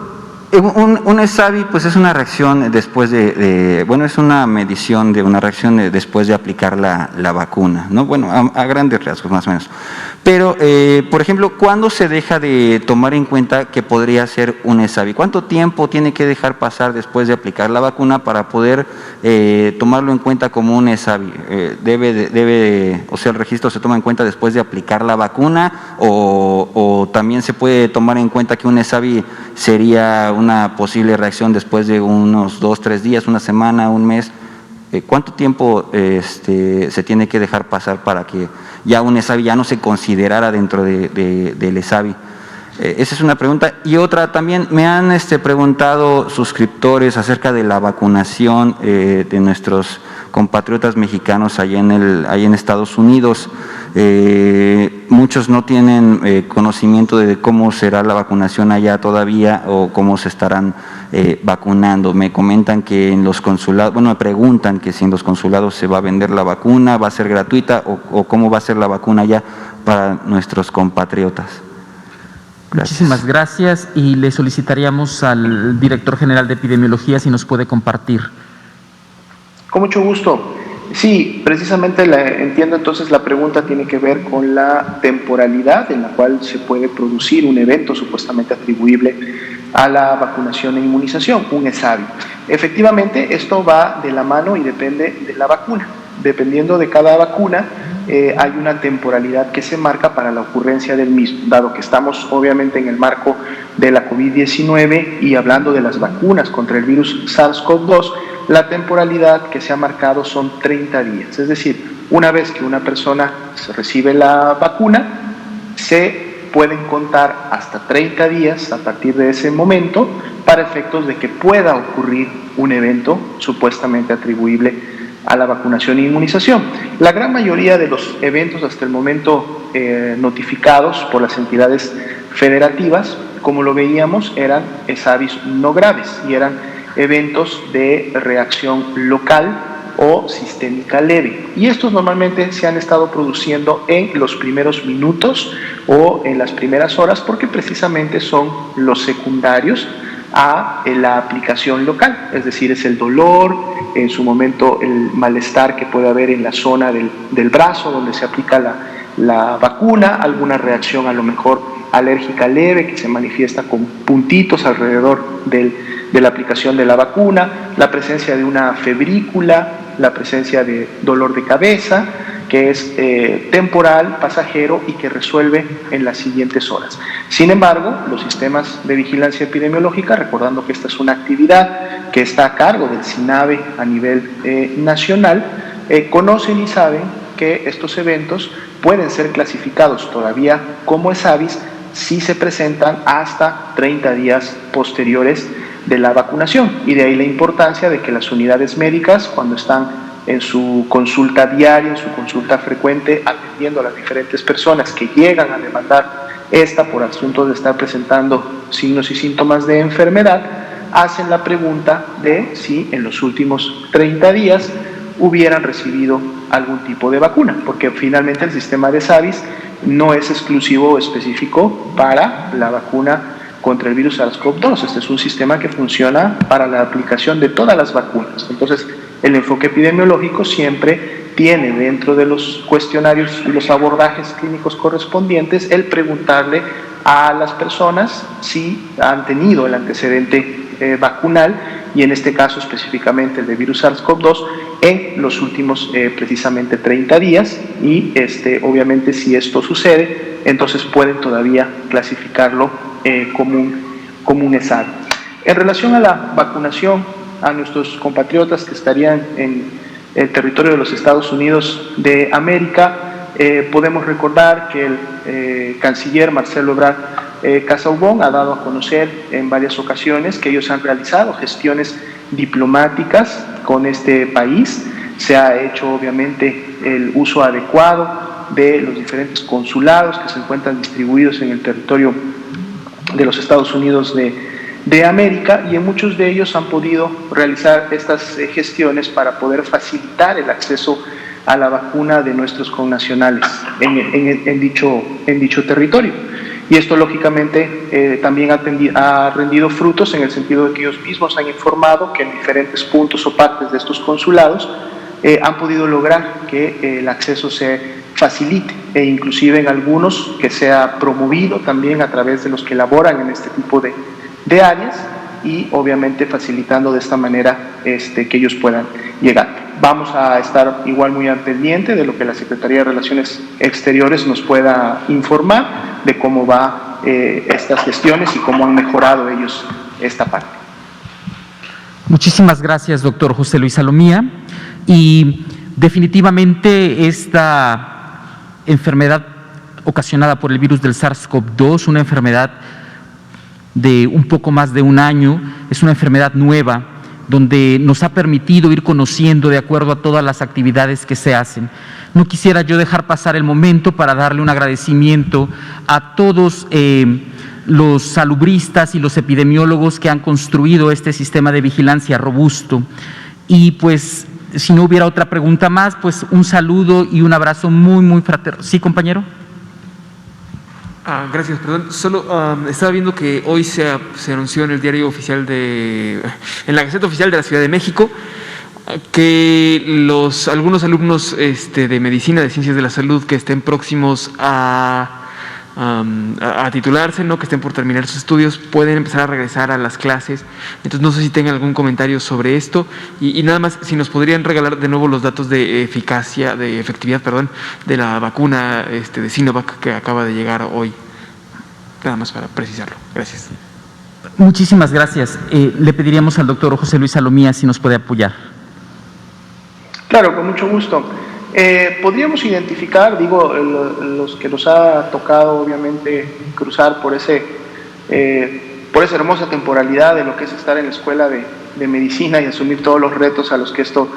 C: un ESAVI pues es una reacción después es una medición de una reacción después de aplicar la vacuna, ¿no? Bueno, a grandes rasgos más o menos. Pero, por ejemplo, ¿cuándo se deja de tomar en cuenta que podría ser un ESAVI? ¿Cuánto tiempo tiene que dejar pasar después de aplicar la vacuna para poder tomarlo en cuenta como un ESAVI? O sea, ¿el registro se toma en cuenta después de aplicar la vacuna o también se puede tomar en cuenta que un ESAVI sería una posible reacción después de unos 2, 3 días, una semana, un mes? ¿Cuánto tiempo se tiene que dejar pasar para que ya un ESAVI ya no se considerara dentro del ESAVI? Esa es una pregunta. Y otra también, me han preguntado suscriptores acerca de la vacunación de nuestros compatriotas mexicanos allá en Estados Unidos. Muchos no tienen conocimiento de cómo será la vacunación allá todavía o cómo se estarán vacunando. Me comentan que en los consulados, me preguntan que si en los consulados se va a vender la vacuna, va a ser gratuita o cómo va a ser la vacuna allá para nuestros compatriotas. Gracias.
A: Muchísimas gracias, y le solicitaríamos al director general de epidemiología si nos puede compartir.
B: Con mucho gusto. Sí, precisamente entiendo entonces la pregunta tiene que ver con la temporalidad en la cual se puede producir un evento supuestamente atribuible a la vacunación e inmunización, un ESAVI. Efectivamente, esto va de la mano y depende de la vacuna. Dependiendo de cada vacuna, hay una temporalidad que se marca para la ocurrencia del mismo, dado que estamos obviamente en el marco de la COVID-19 y hablando de las vacunas contra el virus SARS-CoV-2, la temporalidad que se ha marcado son 30 días. Es decir, una vez que una persona recibe la vacuna, se pueden contar hasta 30 días a partir de ese momento para efectos de que pueda ocurrir un evento supuestamente atribuible a la vacunación e inmunización. La gran mayoría de los eventos hasta el momento notificados por las entidades federativas, como lo veíamos, eran ESAVIS no graves y eran eventos de reacción local o sistémica leve. Y estos normalmente se han estado produciendo en los primeros minutos o en las primeras horas porque precisamente son los secundarios a la aplicación local, es decir, es el dolor, en su momento el malestar que puede haber en la zona del brazo donde se aplica la vacuna, alguna reacción a lo mejor alérgica leve que se manifiesta con puntitos alrededor de la aplicación de la vacuna, la presencia de una febrícula, la presencia de dolor de cabeza, que es temporal, pasajero y que resuelve en las siguientes horas. Sin embargo, los sistemas de vigilancia epidemiológica, recordando que esta es una actividad que está a cargo del SINAVE a nivel nacional, conocen y saben que estos eventos pueden ser clasificados todavía como ESAVIS si se presentan hasta 30 días posteriores de la vacunación, y de ahí la importancia de que las unidades médicas, cuando están en su consulta diaria, en su consulta frecuente, atendiendo a las diferentes personas que llegan a demandar esta por asuntos de estar presentando signos y síntomas de enfermedad, hacen la pregunta de si en los últimos 30 días hubieran recibido algún tipo de vacuna, porque finalmente el sistema de ESAVIS no es exclusivo o específico para la vacuna contra el virus SARS-CoV-2. Este es un sistema que funciona para la aplicación de todas las vacunas. Entonces, el enfoque epidemiológico siempre tiene dentro de los cuestionarios y los abordajes clínicos correspondientes el preguntarle a las personas si han tenido el antecedente vacunal, y en este caso específicamente el de virus SARS-CoV-2 en los últimos precisamente 30 días, y obviamente si esto sucede, entonces pueden todavía clasificarlo como un ESAVIS. En relación a la vacunación a nuestros compatriotas que estarían en el territorio de los Estados Unidos de América, podemos recordar que el canciller Marcelo Ebrard Casaubon ha dado a conocer en varias ocasiones que ellos han realizado gestiones diplomáticas con este país. Se ha hecho obviamente el uso adecuado de los diferentes consulados que se encuentran distribuidos en el territorio de los Estados Unidos de América, y en muchos de ellos han podido realizar estas gestiones para poder facilitar el acceso a la vacuna de nuestros connacionales en dicho territorio. Y esto lógicamente también ha rendido frutos en el sentido de que ellos mismos han informado que en diferentes puntos o partes de estos consulados han podido lograr que el acceso se facilite, e inclusive en algunos que sea promovido también a través de los que laboran en este tipo de áreas, y obviamente facilitando de esta manera que ellos puedan llegar. Vamos a estar igual muy al pendiente de lo que la Secretaría de Relaciones Exteriores nos pueda informar de cómo va estas gestiones y cómo han mejorado ellos esta parte.
A: Muchísimas gracias, doctor José Luis Salomía. Y definitivamente esta enfermedad ocasionada por el virus del SARS-CoV-2, una enfermedad de un poco más de un año, es una enfermedad nueva donde nos ha permitido ir conociendo de acuerdo a todas las actividades que se hacen. No quisiera yo dejar pasar el momento para darle un agradecimiento a todos los salubristas y los epidemiólogos que han construido este sistema de vigilancia robusto. Y pues, si no hubiera otra pregunta más, pues un saludo y un abrazo muy, muy fraterno. ¿Sí, compañero?
E: Gracias, perdón. Solo estaba viendo que hoy se anunció en el diario oficial en la Gaceta Oficial de la Ciudad de México, que algunos alumnos de Medicina, de Ciencias de la Salud, que estén próximos a titularse, ¿no?, que estén por terminar sus estudios, pueden empezar a regresar a las clases. Entonces no sé si tengan algún comentario sobre esto, y nada más si nos podrían regalar de nuevo los datos de efectividad, de la vacuna de Sinovac que acaba de llegar hoy, nada más para precisarlo. Gracias.
A: Muchísimas gracias. Le pediríamos al doctor José Luis Salomía si nos puede apoyar.
B: Claro, con mucho gusto. Podríamos identificar, los que nos ha tocado obviamente cruzar por esa hermosa temporalidad de lo que es estar en la escuela de medicina y asumir todos los retos a los que esto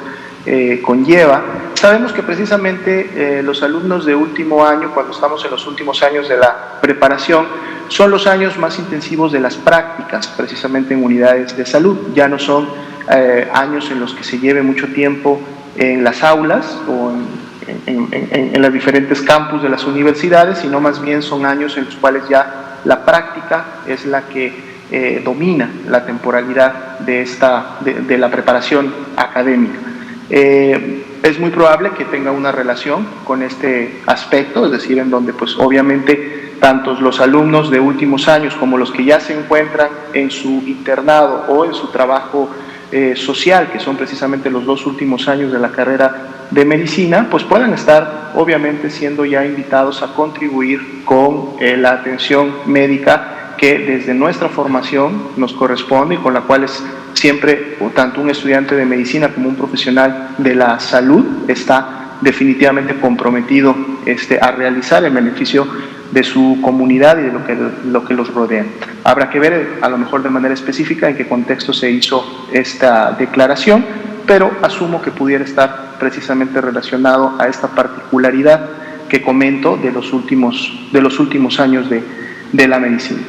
B: conlleva. Sabemos que precisamente los alumnos de último año, cuando estamos en los últimos años de la preparación, son los años más intensivos de las prácticas, precisamente en unidades de salud. Ya no son años en los que se lleve mucho tiempo en las aulas o en los diferentes campus de las universidades, sino más bien son años en los cuales ya la práctica es la que domina la temporalidad de la preparación académica. Es muy probable que tenga una relación con este aspecto, es decir, en donde pues obviamente tanto los alumnos de últimos años como los que ya se encuentran en su internado o en su trabajo social, que son precisamente los 2 últimos años de la carrera de medicina, pues puedan estar obviamente siendo ya invitados a contribuir con la atención médica que desde nuestra formación nos corresponde y con la cual es siempre, tanto un estudiante de medicina como un profesional de la salud está definitivamente comprometido a realizar en beneficio de su comunidad y de lo que los rodea. Habrá que ver a lo mejor de manera específica en qué contexto se hizo esta declaración, pero asumo que pudiera estar precisamente relacionado a esta particularidad que comento de los últimos años de la medicina.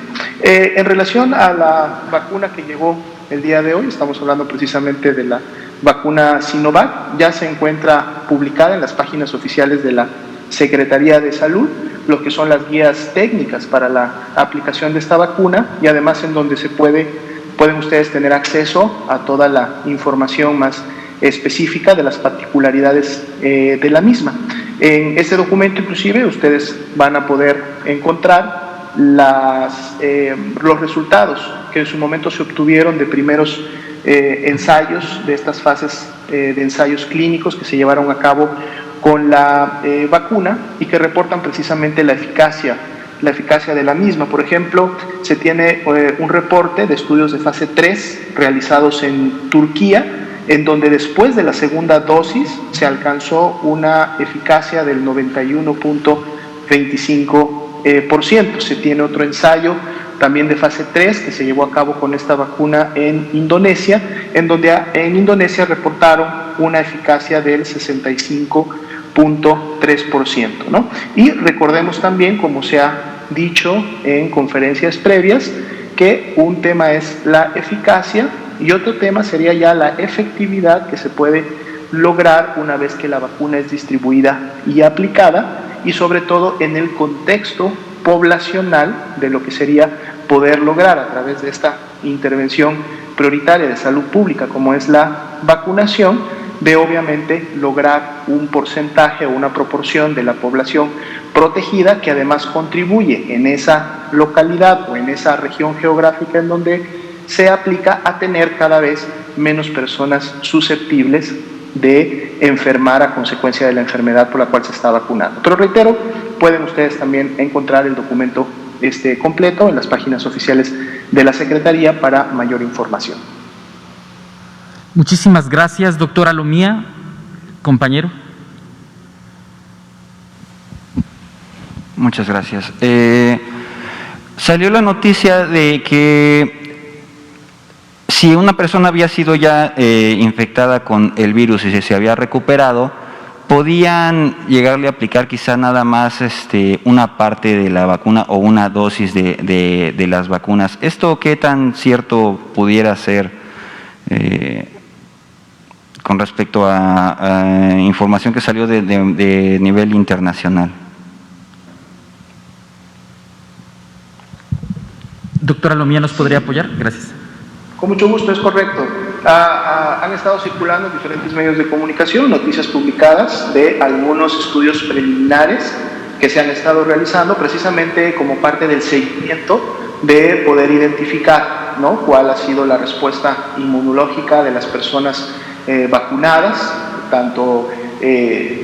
B: En relación a la vacuna que llegó el día de hoy, estamos hablando precisamente de la vacuna Sinovac, ya se encuentra publicada en las páginas oficiales de la Secretaría de Salud, lo que son las guías técnicas para la aplicación de esta vacuna y además en donde pueden ustedes tener acceso a toda la información más específica de las particularidades de la misma. En este documento inclusive ustedes van a poder encontrar los resultados que en su momento se obtuvieron de primeros ensayos, de estas fases de ensayos clínicos que se llevaron a cabo con la vacuna y que reportan precisamente la eficacia de la misma. Por ejemplo, se tiene un reporte de estudios de fase 3 realizados en Turquía, en donde después de la segunda dosis se alcanzó una eficacia del 91.25%. Se tiene otro ensayo también de fase 3 que se llevó a cabo con esta vacuna en Indonesia, en donde en Indonesia reportaron una eficacia del 65.3%, ¿no? Y recordemos también, como se ha dicho en conferencias previas, que un tema es la eficacia y otro tema sería ya la efectividad que se puede lograr una vez que la vacuna es distribuida y aplicada, y sobre todo en el contexto poblacional de lo que sería poder lograr a través de esta intervención prioritaria de salud pública como es la vacunación, de obviamente lograr un porcentaje o una proporción de la población protegida que además contribuye en esa localidad o en esa región geográfica en donde se aplica a tener cada vez menos personas susceptibles de enfermar a consecuencia de la enfermedad por la cual se está vacunando. Pero reitero, pueden ustedes también encontrar el documento completo en las páginas oficiales de la Secretaría para mayor información.
A: Muchísimas gracias, doctora Lomía. Compañero.
C: Muchas gracias. Salió la noticia de que si una persona había sido ya infectada con el virus y se había recuperado, podían llegarle a aplicar quizá nada más una parte de la vacuna o una dosis de las vacunas. ¿Esto qué tan cierto pudiera ser con respecto a información que salió de nivel internacional?
A: Doctora Lomía, ¿nos podría apoyar? Gracias.
B: Con mucho gusto, es correcto. Han estado circulando en diferentes medios de comunicación noticias publicadas de algunos estudios preliminares que se han estado realizando precisamente como parte del seguimiento de poder identificar, ¿no?, cuál ha sido la respuesta inmunológica de las personas vacunadas, tanto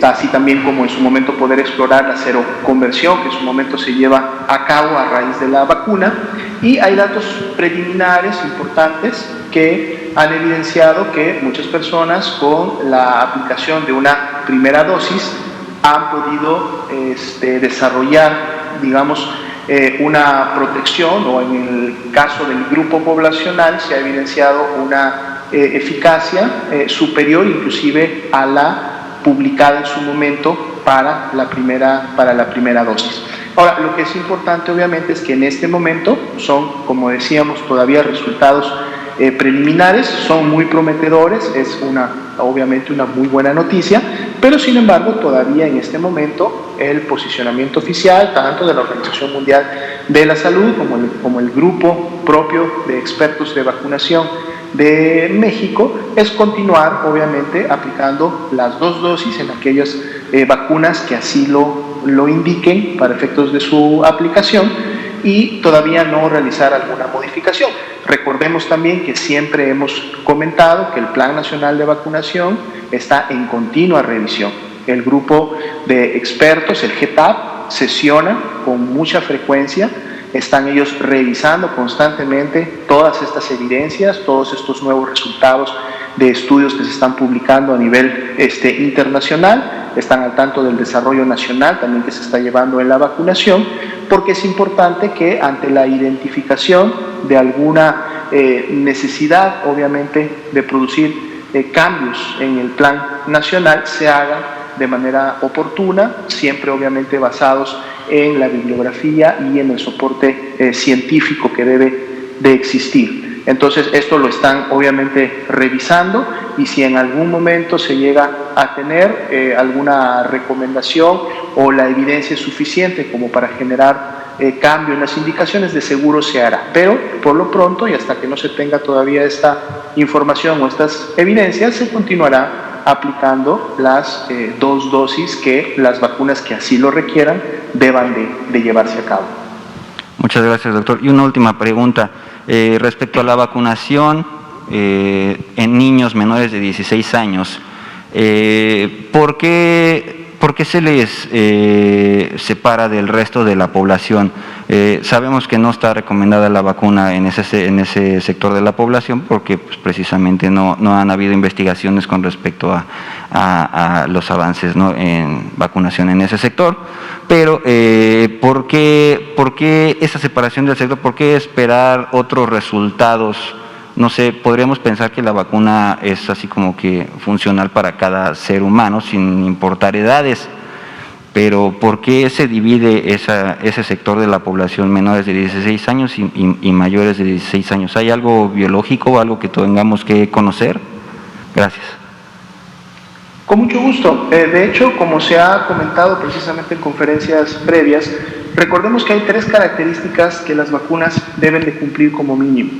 B: así también como en su momento poder explorar la seroconversión que en su momento se lleva a cabo a raíz de la vacuna Y hay datos preliminares importantes que han evidenciado que muchas personas con la aplicación de una primera dosis han podido desarrollar, digamos, una protección, o en el caso del grupo poblacional se ha evidenciado una eficacia superior inclusive a la publicada en su momento para la primera dosis. Ahora, lo que es importante obviamente es que en este momento son, como decíamos, todavía resultados preliminares, son muy prometedores, es obviamente una muy buena noticia, pero sin embargo todavía en este momento el posicionamiento oficial, tanto de la Organización Mundial de la Salud como el grupo propio de expertos de vacunación de México, es continuar obviamente aplicando las 2 dosis en aquellas vacunas que así lo indiquen para efectos de su aplicación, y todavía no realizar alguna modificación. Recordemos también que siempre hemos comentado que el Plan Nacional de Vacunación está en continua revisión. El grupo de expertos, el GETAP, sesiona con mucha frecuencia, están ellos revisando constantemente todas estas evidencias, todos estos nuevos resultados de estudios que se están publicando a nivel internacional, están al tanto del desarrollo nacional también que se está llevando en la vacunación, porque es importante que ante la identificación de alguna necesidad, obviamente, de producir cambios en el plan nacional, se haga de manera oportuna, siempre obviamente basados en la bibliografía y en el soporte científico que debe de existir. Entonces esto lo están obviamente revisando, y si en algún momento se llega a tener alguna recomendación o la evidencia es suficiente como para generar cambio en las indicaciones, de seguro se hará. Pero por lo pronto, y hasta que no se tenga todavía esta información o estas evidencias, se continuará aplicando las 2 dosis que las vacunas que así lo requieran deban de llevarse a cabo.
C: Muchas gracias, doctor. Y una última pregunta. Respecto a la vacunación en niños menores de 16 años, ¿por qué se les separa del resto de la población? Sabemos que no está recomendada la vacuna en ese sector de la población porque pues, precisamente no han habido investigaciones con respecto a los avances, ¿no?, en vacunación en ese sector. Pero, ¿por qué esa separación del sector? ¿Por qué esperar otros resultados? No sé, podríamos pensar que la vacuna es así como que funcional para cada ser humano, sin importar edades, pero ¿por qué se divide ese sector de la población, menores de 16 años y mayores de 16 años? ¿Hay algo biológico o algo que tengamos que conocer? Gracias.
B: Con mucho gusto. De hecho, como se ha comentado precisamente en conferencias previas, recordemos que hay 3 características que las vacunas deben de cumplir como mínimo: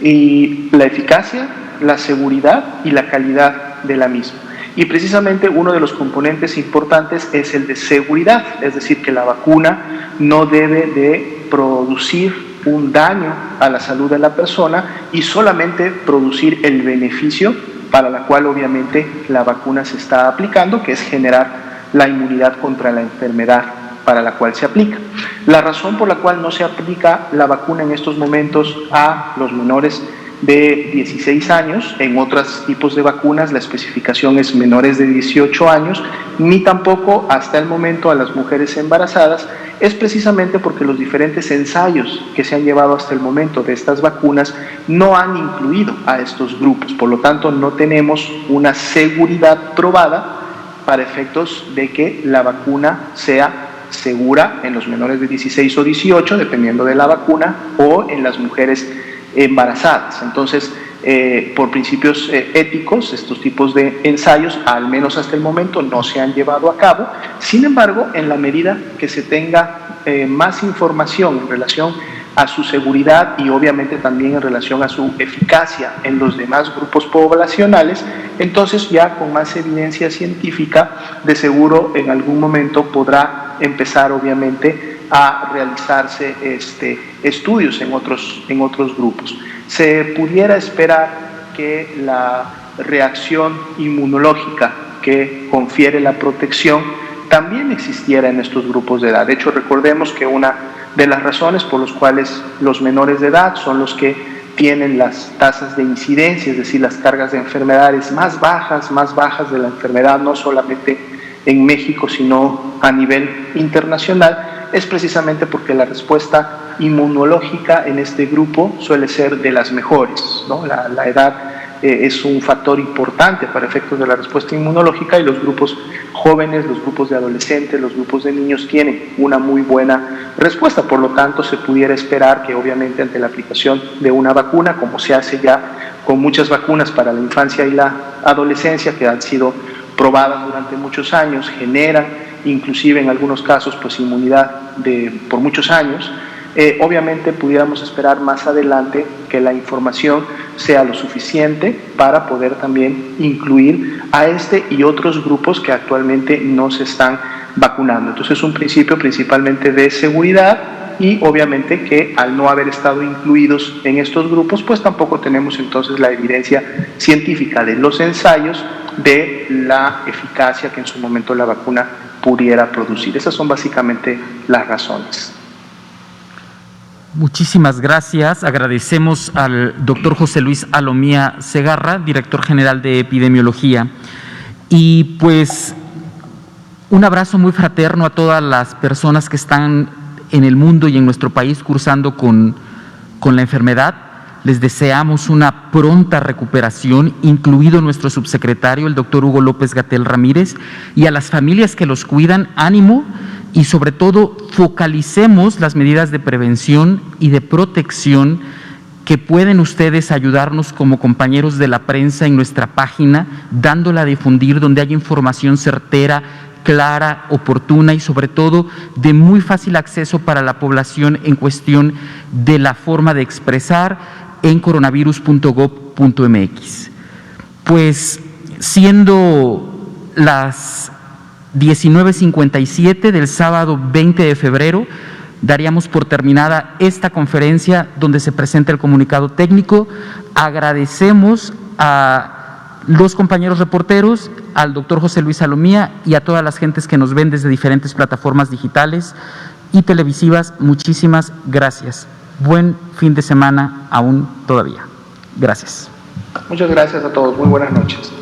B: y la eficacia, la seguridad y la calidad de la misma. Y precisamente uno de los componentes importantes es el de seguridad, es decir, que la vacuna no debe de producir un daño a la salud de la persona y solamente producir el beneficio para la cual obviamente la vacuna se está aplicando, que es generar la inmunidad contra la enfermedad para la cual se aplica. La razón por la cual no se aplica la vacuna en estos momentos a los menores de 16 años, en otros tipos de vacunas la especificación es menores de 18 años, ni tampoco hasta el momento a las mujeres embarazadas, es precisamente porque los diferentes ensayos que se han llevado hasta el momento de estas vacunas no han incluido a estos grupos, por lo tanto no tenemos una seguridad probada para efectos de que la vacuna sea segura en los menores de 16 o 18, dependiendo de la vacuna, o en las mujeres embarazadas. Entonces, por principios éticos, estos tipos de ensayos, al menos hasta el momento, no se han llevado a cabo. Sin embargo, en la medida que se tenga más información en relación a su seguridad y obviamente también en relación a su eficacia en los demás grupos poblacionales, entonces ya con más evidencia científica, de seguro en algún momento podrá empezar obviamente a realizarse estudios en otros grupos. Se pudiera esperar que la reacción inmunológica que confiere la protección también existiera en estos grupos de edad. De hecho, recordemos que una de las razones por las cuales los menores de edad son los que tienen las tasas de incidencia, es decir, las cargas de enfermedades más bajas de la enfermedad, no solamente en México, sino a nivel internacional, es precisamente porque la respuesta inmunológica en este grupo suele ser de las mejores, ¿no? La edad es un factor importante para efectos de la respuesta inmunológica, y los grupos jóvenes, los grupos de adolescentes, los grupos de niños tienen una muy buena respuesta. Por lo tanto, se pudiera esperar que obviamente ante la aplicación de una vacuna, como se hace ya con muchas vacunas para la infancia y la adolescencia que han sido probadas durante muchos años, generan inclusive en algunos casos pues inmunidad por muchos años, obviamente pudiéramos esperar más adelante que la información sea lo suficiente para poder también incluir a este y otros grupos que actualmente no se están vacunando. Entonces es un principio principalmente de seguridad, y obviamente que al no haber estado incluidos en estos grupos, pues tampoco tenemos entonces la evidencia científica de los ensayos de la eficacia que en su momento la vacuna pudiera producir. Esas son básicamente las razones.
A: Muchísimas gracias. Agradecemos al doctor José Luis Alomía Segarra, director general de Epidemiología. Y pues un abrazo muy fraterno a todas las personas que están en el mundo y en nuestro país cursando con la enfermedad. Les deseamos una pronta recuperación, incluido nuestro subsecretario, el doctor Hugo López-Gatell Ramírez, y a las familias que los cuidan, ánimo, y sobre todo focalicemos las medidas de prevención y de protección que pueden ustedes ayudarnos como compañeros de la prensa en nuestra página, dándola a difundir donde haya información certera, clara, oportuna y sobre todo de muy fácil acceso para la población en cuestión de la forma de expresar en coronavirus.gov.mx. Pues siendo las 19:57 del sábado 20 de febrero, daríamos por terminada esta conferencia donde se presenta el comunicado técnico. Agradecemos a los compañeros reporteros, al doctor José Luis Alomía y a todas las gentes que nos ven desde diferentes plataformas digitales y televisivas. Muchísimas gracias. Buen fin de semana aún todavía. Gracias.
B: Muchas gracias a todos. Muy buenas noches.